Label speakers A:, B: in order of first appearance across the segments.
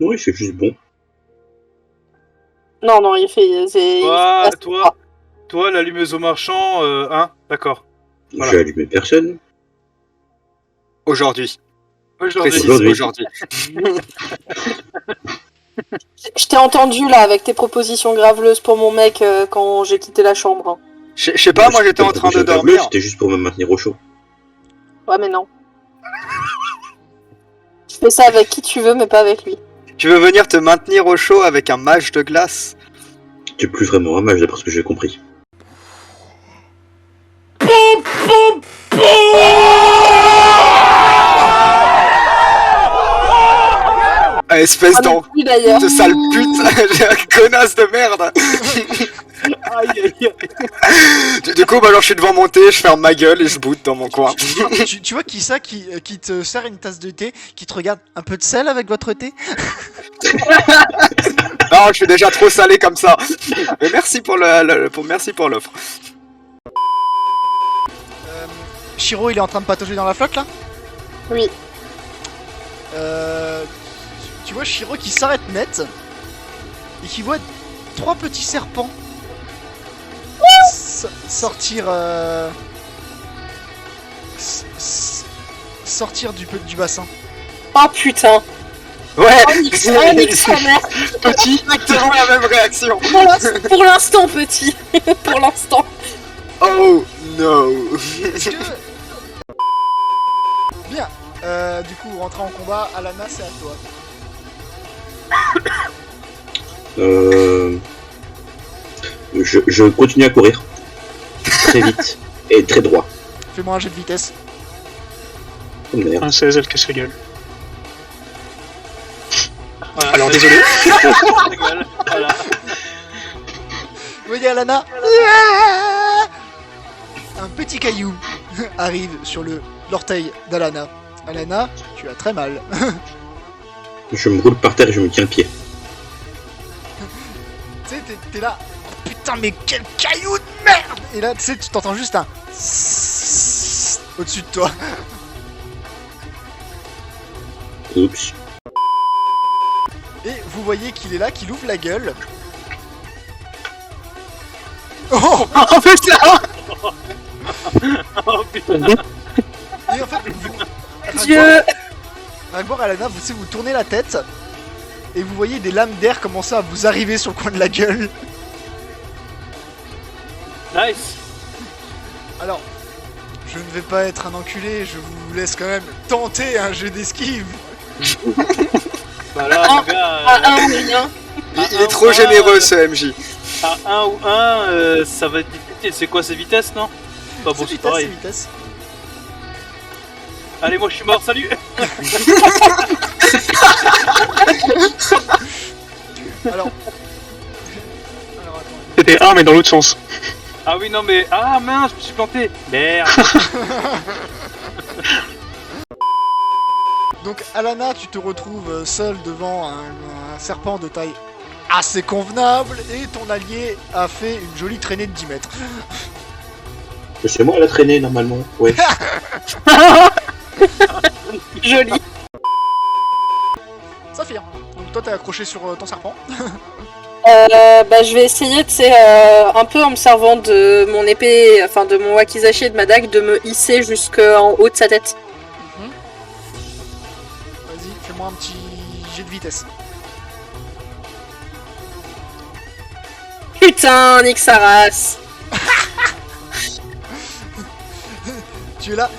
A: Oui, c'est juste bon.
B: Non, il fait...
C: Toi, l'allumeuse au marchand, hein, d'accord. Voilà.
A: J'ai allumé personne.
D: Aujourd'hui.
C: Aujourd'hui.
B: Je t'ai entendu là avec tes propositions graveleuses pour mon mec quand j'ai quitté la chambre.
D: Je sais pas, moi j'étais en train de dormir.
A: C'était juste pour me maintenir au chaud.
B: Ouais, mais non. Je fais ça avec qui tu veux, mais pas avec lui.
D: Tu veux venir te maintenir au chaud avec un mage de glace?
A: Tu es plus vraiment un mage d'après ce que j'ai compris.
D: Ah, espèce
B: plus d'ailleurs.
D: de sale pute, j'ai un connasse de merde.
C: Aïe.
D: Du coup, bah alors je suis devant mon thé, je ferme ma gueule et je boude dans mon coin.
E: Tu vois qui ça qui te sert une tasse de thé, qui te regarde un peu de sel avec votre thé?
D: Non, je suis déjà trop salé comme ça. Mais merci pour merci pour l'offre.
E: Shiro, il est en train de patauger dans la flotte là?
B: Oui.
E: Tu vois Shiro qui s'arrête net et qui voit 3 petits serpents sortir sortir du bassin.
B: Oh putain.
D: Ouais.
B: Nix sa mère.
D: Petit, exactement la même réaction.
B: Pour l'instant, petit. Pour l'instant.
D: Oh no.
E: Bien. Du coup, rentrer en combat, Alana, c'est à toi.
A: Je continue à courir. Très vite. Et très droit.
E: Fais-moi un jet de vitesse.
A: Oh merde.
F: Un 16, elle casse la gueule.
C: Voilà,
F: Alors désolé.
C: Voilà.
E: Vous voyez Alana, un petit caillou arrive sur l'orteil d'Alana. Alana, tu as très mal.
A: Je me roule par terre et je me tiens le pied.
E: Tu sais, t'es là. Oh, putain, mais quel caillou de merde! Et là, tu sais, tu t'entends juste un au-dessus de toi.
A: Oups.
E: Et vous voyez qu'il est là, qu'il ouvre la gueule. Oh!
D: Oh putain.
C: Oh putain.
E: Et en fait,
B: Dieu.
E: Ragnar et Alana, vous tournez la tête et vous voyez des lames d'air commencer à vous arriver sur le coin de la gueule.
C: Nice.
E: Alors, je ne vais pas être un enculé, je vous laisse quand même tenter un jeu d'esquive.
C: Bah là,
B: Ah,
C: le gars,
B: À un ou rien.
D: Il est trop généreux ce MJ.
C: à 1 ou 1, ça va être difficile. C'est quoi, c'est vitesse, non? Pas bon, c'est
E: vitesse,
C: pareil.
E: vitesse.
C: Allez, moi je suis mort, salut.
E: Alors attends.
F: C'était 1 mais dans l'autre sens.
C: Ah oui, non mais... Ah mince, je me suis planté. Merde.
E: Donc Alana, tu te retrouves seul devant un serpent de taille assez convenable et ton allié a fait une jolie traînée de 10 mètres.
A: C'est moi la traînée normalement. Ouais.
B: Joli.
E: Saphir, donc toi t'es accroché sur ton serpent.
B: Je vais essayer, un peu en me servant de mon épée, enfin de mon wakizashi et de ma dague, de me hisser jusqu'en haut de sa tête.
E: Vas-y, fais-moi un petit jet de vitesse.
B: Putain, nique sa race.
E: Tu es là,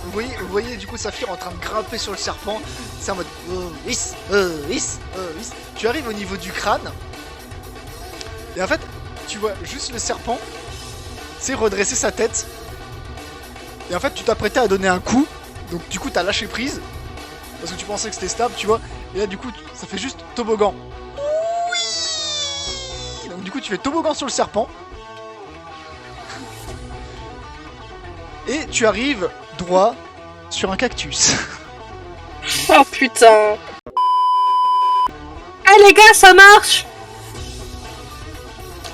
E: vous voyez du coup Saphir en train de grimper sur le serpent. C'est en mode hiss. Tu arrives au niveau du crâne. Et en fait, tu vois juste le serpent, c'est redresser sa tête. Et en fait, tu t'apprêtais à donner un coup. Donc du coup, t'as lâché prise. Parce que tu pensais que c'était stable, tu vois. Et là, du coup, ça fait juste toboggan. Oui. Donc du coup, tu fais toboggan sur le serpent. Et tu arrives droit sur un cactus.
B: Oh putain. Eh les gars, ça marche.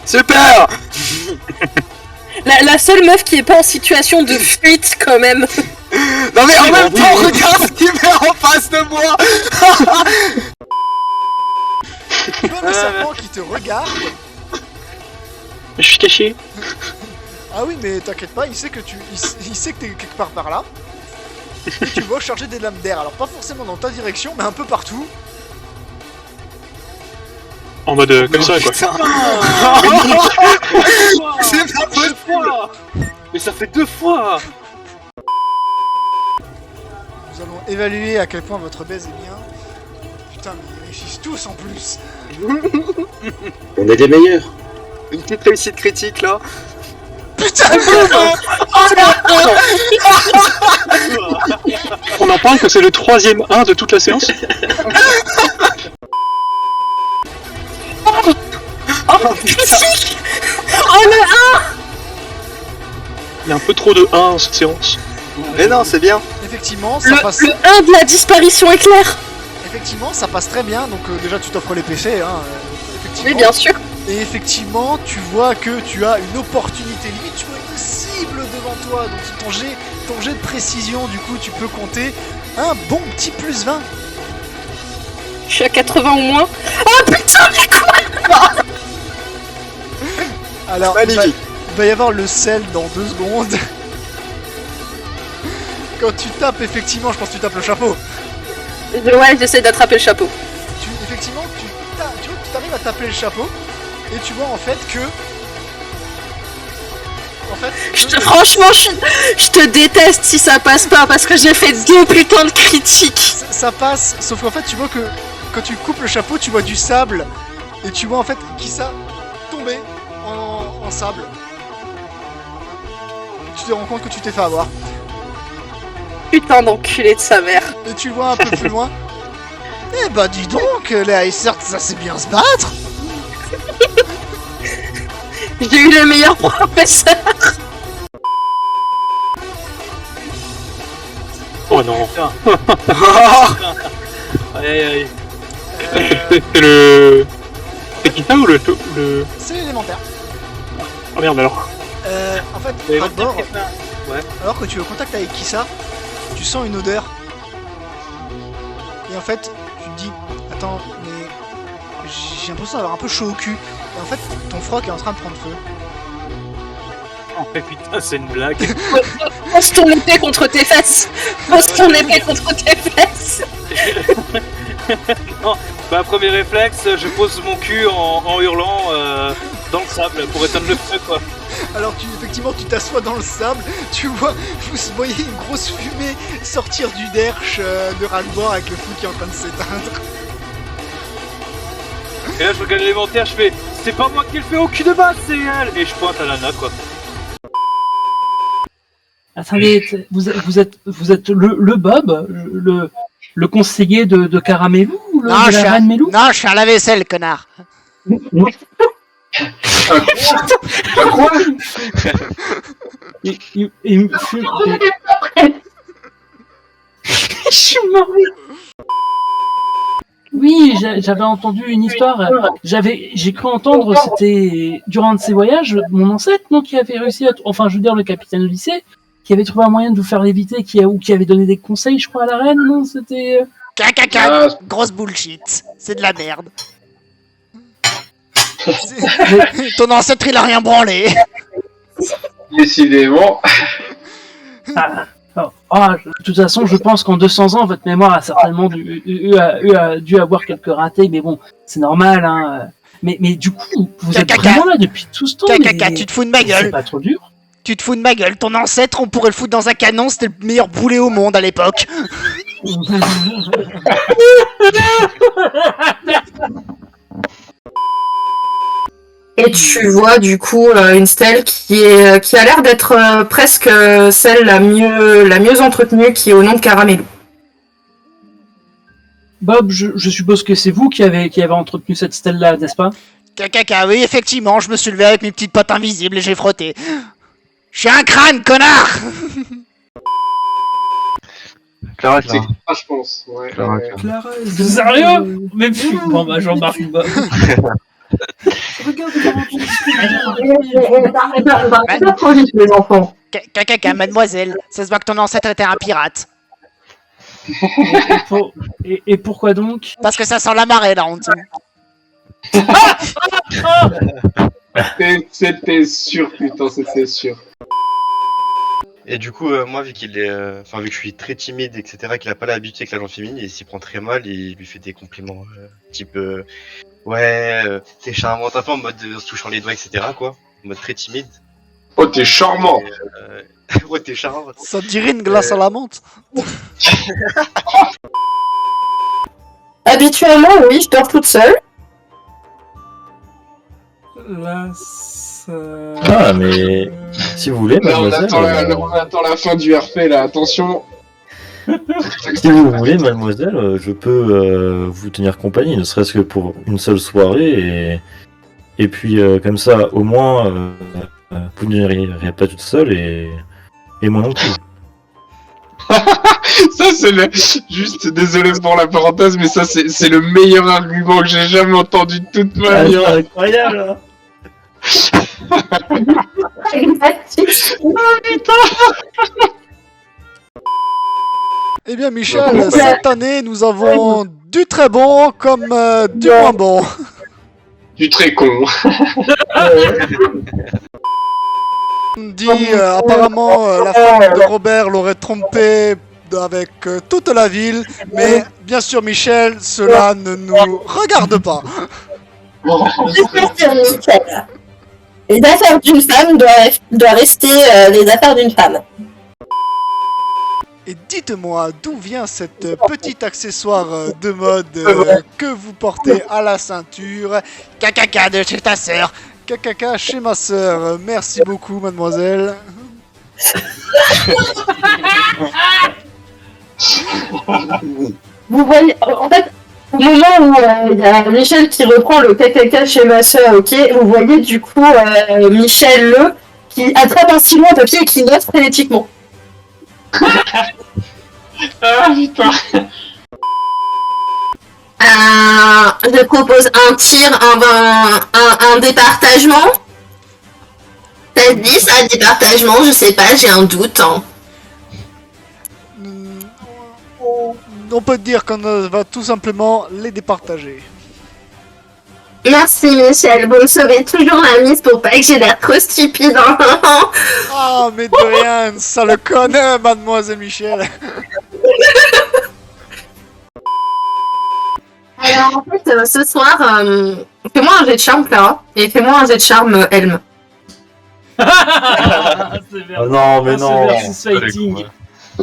D: Super.
B: La seule meuf qui est pas en situation de fuite quand même.
D: Non mais en même temps, regarde ce qu'il met en face de moi.
E: Tu vois le serpent qui te regarde.
F: Je suis caché.
E: Ah oui, mais t'inquiète pas, il sait que il sait que t'es quelque part par là. Et tu vas charger des lames d'air. Alors pas forcément dans ta direction, mais un peu partout.
F: En mode comme ça, quoi.
D: Putain. C'est pas
C: Deux fois. Mais ça fait 2 fois.
E: Nous allons évaluer à quel point votre baise est bien. Putain, mais ils réussissent tous en plus.
A: On est des meilleurs.
D: Une petite réussite critique là.
E: Putain,
F: On en parle que c'est le 3ème 1 de toute la séance.
B: Oh, critique. Oh le
F: Il y a un peu trop de 1 dans cette séance.
D: Mais non, c'est bien.
E: effectivement, ça
B: le,
E: passe.
B: le 1 de la disparition éclair.
E: Effectivement, ça passe très bien. Donc déjà, tu t'offres les PC, hein. Effectivement.
B: Oui, bien sûr.
E: Et effectivement, tu vois que tu as une opportunité. Limite, tu vois une cible devant toi. Donc ton jet de précision, du coup, tu peux compter un bon petit plus 20.
B: Je suis à 80 ou moins. Oh putain, mais quoi?
E: Alors,
D: Magnifique.
E: il va y avoir le sel dans 2 secondes. Quand tu tapes, effectivement, je pense que tu tapes le chapeau.
B: Ouais, j'essaie d'attraper le chapeau.
E: Effectivement, tu arrives à taper le chapeau. Et tu vois en fait que...
B: Franchement, je te déteste si ça passe pas parce que j'ai fait 2 putains de critiques.
E: Ça passe, sauf qu'en fait tu vois que quand tu coupes le chapeau, tu vois du sable. Et tu vois en fait Kissa tomber en sable. Et tu te rends compte que tu t'es fait avoir.
B: Putain d'enculé de sa mère.
E: Et tu vois un peu plus loin. Eh bah dis donc, les Icers, ça sait bien se battre.
B: J'ai eu le meilleur professeur.
F: Oh non.
C: Putain. Aïe aïe.
F: C'est le... C'est Kita ou le...
E: C'est élémentaire.
F: Oh merde alors.
E: En fait,
C: Mais
E: d'abord,
C: Ouais.
E: alors que tu es au contact avec Kissa, tu sens une odeur. Et en fait, tu te dis, attends, mais j'ai l'impression d'avoir un peu chaud au cul. Et en fait, ton froc est en train de prendre feu.
C: Oh mais putain, c'est une blague.
B: Pose ton épée contre tes fesses. Pose ton épée contre tes fesses.
C: Non, bah premier réflexe, je pose mon cul en hurlant dans le sable pour éteindre le feu quoi.
E: Alors effectivement, tu t'assois dans le sable, vous voyez une grosse fumée sortir du derche de Ralbor avec le feu qui est en train de s'éteindre.
C: Et là je regarde l'élémentaire, je fais c'est pas moi qui le fais au cul de base, c'est elle. Et je pointe à Lana quoi.
G: Attendez, vous êtes le Bob, le conseiller de Caramelou ou de la reine Melou?
E: Non, je suis un lave-vaisselle, connard.
G: Il me fume. Je suis mort. Oui, j'avais entendu une histoire. J'ai cru entendre, c'était durant un de ses voyages, mon ancêtre, non, qui avait réussi à, enfin, je veux dire, le capitaine du lycée, qui avait trouvé un moyen de vous faire léviter, ou qui avait donné des conseils, je crois, à la reine, non, c'était.
E: Caca, grosse bullshit. C'est de la merde. Ton ancêtre, il a rien branlé.
H: Décidément.
G: De toute façon, je pense qu'en 200 ans, votre mémoire a certainement dû avoir quelques ratés, mais bon, c'est normal, hein. Mais du coup, vous êtes vraiment là depuis tout ce temps.
E: Caca, tu te fous de ma gueule.
G: C'est pas trop dur.
E: Tu te fous de ma gueule. Ton ancêtre, on pourrait le foutre dans un canon, c'était le meilleur boulet au monde à l'époque.
B: Et tu vois du coup une stèle qui a l'air d'être presque celle la mieux entretenue, qui est au nom de Caramelou.
G: Bob, je suppose que c'est vous qui avez entretenu cette stèle-là, n'est-ce pas?
E: Caca, oui, effectivement, je me suis levé avec mes petites pattes invisibles et j'ai frotté. Je suis un crâne, connard.
H: Clara,
A: C'est Clara, je pense. Ouais.
H: Clara.
G: Clara, sérieux? Mais bon, bah j'embarque Bob. Regarde comment tu discutes.
B: Les enfants.
E: Caca, mademoiselle, ça se voit que ton ancêtre était un pirate.
G: Et pourquoi donc?
E: Parce que ça sent la marée là en dessous.
F: C'était sûr, putain, c'était sûr.
H: Et du coup, moi, vu qu'il est, vu que je suis très timide, etc., qu'il a pas l'habitude avec la gente féminine, il s'y prend très mal, il lui fait des compliments, type, c'est charmant, un peu en mode en se touchant les doigts, etc., quoi, en mode très timide.
F: Oh, t'es charmant.
H: Ouais, t'es charmant.
E: Ça te dirait une glace à la menthe?
B: Habituellement, oui, je dors toute seule.
G: Là,
I: Ah, mais si vous voulez,
F: Là, on
I: mademoiselle.
F: attend la fin du RP, là, attention.
I: Si vous voulez, mademoiselle, je peux vous tenir compagnie, ne serait-ce que pour une seule soirée, et puis comme ça, au moins, vous n'irez pas toute seule, et moi non plus.
F: Ça, c'est le... Juste, désolé pour la parenthèse, mais ça, c'est le meilleur argument que j'ai jamais entendu de toute ma vie.
I: c'est incroyable, hein.
E: Eh bien, Michel, cette année, nous avons du très bon comme du moins bon.
F: Du très con.
E: Dit apparemment la femme de Robert l'aurait trompé avec toute la ville, mais bien sûr, Michel, cela ne nous regarde pas.
B: Michel. Les affaires d'une femme doivent rester les affaires d'une femme.
E: Et dites-moi, d'où vient cette petit accessoire de mode que vous portez à la ceinture? Cacaca de chez ta sœur. Cacaca chez ma sœur. Merci beaucoup, mademoiselle.
B: Vous voyez, en fait, au moment où il y a Michel qui reprend le caca chez ma soeur, ok, vous voyez du coup Michel qui attrape un stylo, un papier et qui note frénétiquement.
F: Ah, putain.
B: Je propose un tir, un départagement. Ça se dit ça, départagement, je sais pas, j'ai un doute. Hein.
E: On peut dire qu'on va tout simplement les départager.
B: Merci Michel, vous me sauvez toujours la mise pour pas que j'ai l'air trop stupide.
E: Ah, mais de rien, ça le connaît, mademoiselle Michel.
B: Alors en fait, ce soir, fais-moi un jet de charme Clara, et fais-moi un jet de charme Helm.
I: Oh non, mais non.
G: C'est versus fighting.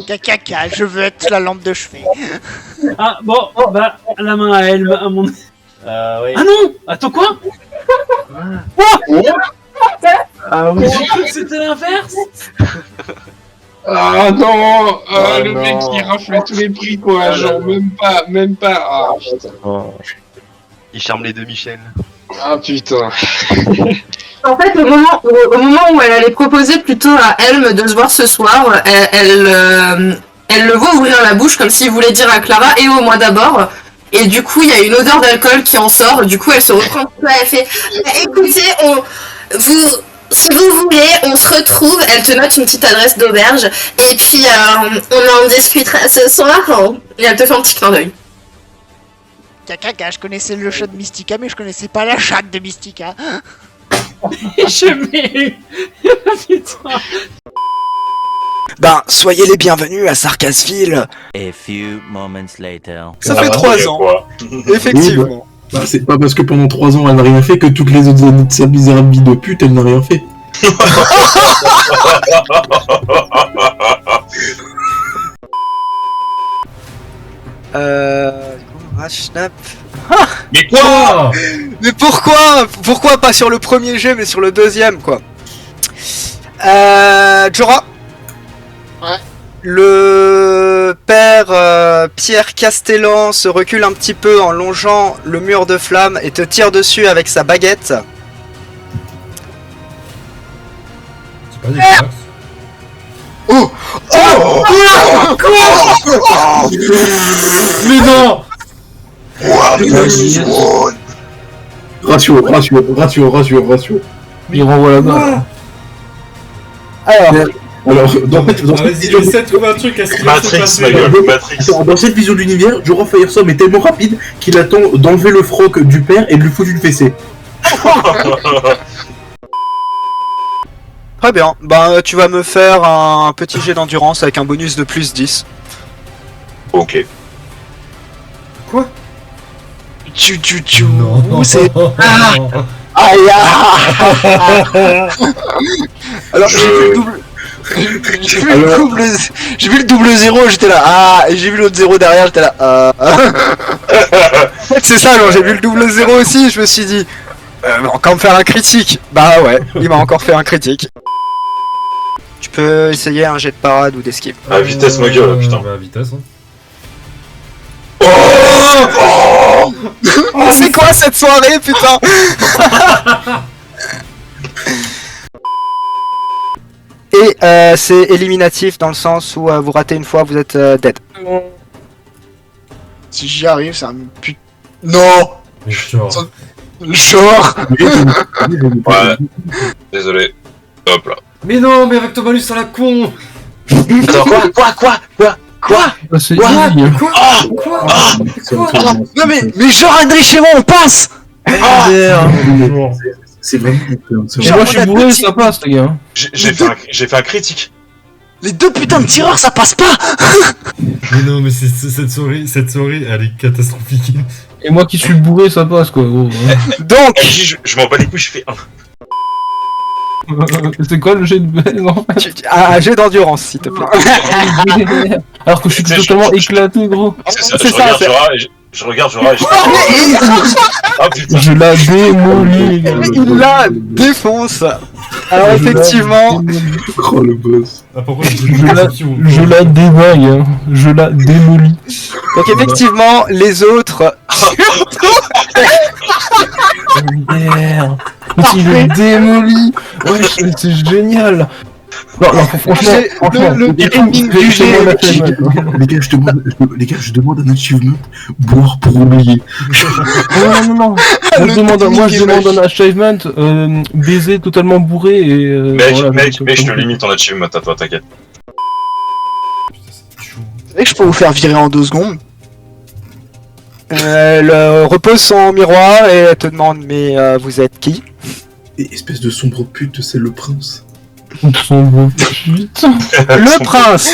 E: Cacaca, je veux être la lampe de chevet.
G: Ah, bon, bah, la main à elle, à mon...
I: Oui.
G: Ah non! Attends, quoi?
I: Ah oui.
G: J'ai cru que c'était l'inverse!
F: Ah non,
I: Ah,
F: le
I: non.
F: mec qui rafle tous les prix, quoi. Genre, même pas. Ah, putain.
I: Oh.
H: Il charme les deux Michel.
F: Ah, putain.
B: En fait, au moment où elle allait proposer plutôt à Helm de se voir ce soir, elle le voit ouvrir la bouche comme s'il voulait dire à Clara et au moi d'abord. Et du coup, il y a une odeur d'alcool qui en sort. Du coup, elle se reprend. Elle fait écoutez, si vous voulez, on se retrouve. Elle te note une petite adresse d'auberge. Et puis, on en discutera ce soir. Et elle te fait un petit clin d'œil.
E: Cacaca, je connaissais le chat de Mystica, mais je connaissais pas la chatte de Mystica.
G: Je mets... Putain.
D: Ben, soyez les bienvenus à Sarkasville.
J: A few moments later.
D: Ça fait 3 ans. Effectivement.
K: Bah, c'est pas parce que pendant 3 ans elle n'a rien fait que toutes les autres années de sa misérable vie de pute elle n'a rien fait.
D: Rashnap.
F: Mais quoi?
D: Mais pourquoi pas sur le premier jet, mais sur le deuxième, quoi. Jorah.
F: Ouais.
D: Le père Pierre Castellan se recule un petit peu en longeant le mur de flamme et te tire dessus avec sa baguette.
K: C'est pas dégueulasse.
D: Oh
K: Mais non. Ratio.
I: Il renvoie la main.
D: Alors,
K: Alors, dans cette
L: Vas-y, essaie de trouver un truc à ce qui
A: Matrix, ma gueule, Matrix.
K: dans cette vision de l'univers, Jorah Firestorm est tellement rapide qu'il attend d'enlever le froc du père et de lui foutre une fessée.
D: Très bien, bah tu vas me faire un petit jet d'endurance avec un bonus de plus 10.
A: Ok.
L: Non,
D: c'est... Aïe Alors j'ai vu le double... J'ai vu le double 0, j'étais là, ah, et j'ai vu l'autre 0 derrière, j'étais là, En fait, c'est ça, alors j'ai vu le double 0 aussi, je me suis dit, va encore me faire un critique. Bah ouais, il m'a encore fait un critique. Tu peux essayer un jet de parade ou d'esquive.
A: Ah, vitesse, ma gueule, putain.
L: Bah, vitesse, hein.
D: Oh, c'est quoi cette soirée, putain? Et c'est éliminatif dans le sens où vous ratez une fois, vous êtes dead.
E: Si j'y arrive, c'est un put... Non.
L: Genre.
E: Genre.
A: Ouais. Désolé. Hop là.
L: Mais non, mais avec ton malus à la con.
A: Attends, quoi
K: C'est
L: Quoi
E: Non mais genre Heinrich et moi on passe.
K: C'est vraiment...
E: Et moi, je suis bourré,
K: ça passe, les gars.
A: J'ai fait un critique.
E: Les deux putains de tireurs ça passe pas.
L: Mais non, mais cette soirée, elle est catastrophique.
K: Et moi qui suis bourré, ça passe, quoi. Gros.
D: Donc,
A: Je m'en bats les couilles, je fais 1.
K: C'est quoi le jet de baise, en fait?
D: un jet d'endurance, s'il te plaît.
K: Alors que je suis totalement éclaté, gros.
A: C'est ça,
D: C'est
A: je
D: ça,
A: regarde
D: c'est-
A: Jorah et je regarde Jorah et je Ah putain.
K: Je la démolis, les gars.
D: Il la défonce. Alors effectivement,
K: Oh, le boss.
L: Ah, pourquoi
K: Je la dévaille, hein. Je la démolis.
D: donc effectivement, les autres...
K: Merde. Mais il le démolit. Ouais, c'est génial. Non, franchement,
E: le timing du jet.
K: Les gars, je demande un achievement, boire pour oublier. Non. Moi, je demande un achievement, baiser totalement bourré et...
A: Mec, je te limite ton achievement à toi, t'inquiète.
E: Vous savez que je peux vous faire virer en 2 secondes.
D: Elle repose son miroir et elle te demande mais vous êtes qui?
K: Et espèce de sombre pute, c'est le prince.
D: Le prince.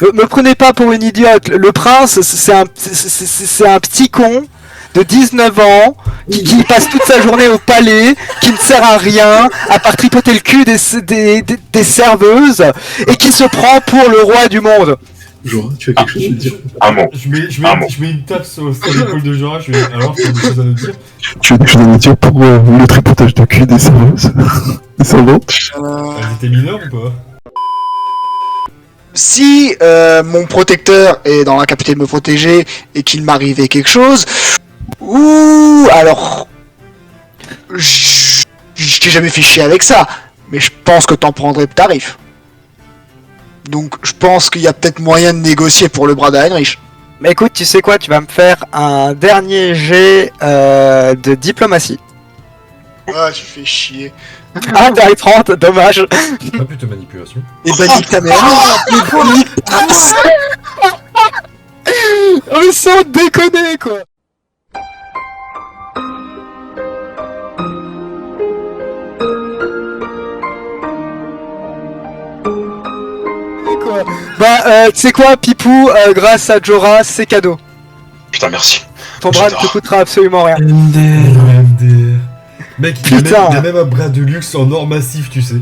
D: Me prenez pas pour une idiote. Le prince, c'est un petit con de 19 ans qui passe toute sa journée au palais, qui ne sert à rien à part tripoter le cul des serveuses et qui se prend pour le roi du monde.
K: Jorah, tu as quelque chose à dire?
A: Un mot.
L: Je mets une tape sur l'épaule de Jorah, je vais alors tu as des choses à nous dire.
K: Tu as quelque chose à me dire pour le tripotage de cul des serveuses? Des servantes?
L: Elle était mineure ou pas?
E: Si mon protecteur est dans la capacité de me protéger et qu'il m'arrivait quelque chose, ouh, alors je t'ai jamais fait chier avec ça, mais je pense que t'en prendrais le tarif. Donc je pense qu'il y a peut-être moyen de négocier pour le bras d'Heinrich.
D: Mais écoute, tu sais quoi, tu vas me faire un dernier jet de diplomatie.
E: Ah, tu fais chier.
D: Ah, t'as les 30, dommage.
L: Ah putain, manipulation.
E: Et bah nique ta mère.
D: Oh, mais sans déconner, quoi. Bah, tu sais quoi, Pipou, grâce à Jorah, c'est cadeau.
A: Putain, merci.
D: Ton bras ne te coûtera absolument rien.
L: MDR. Mec, il
D: Putain.
L: y a même un bras de luxe en or massif, tu sais.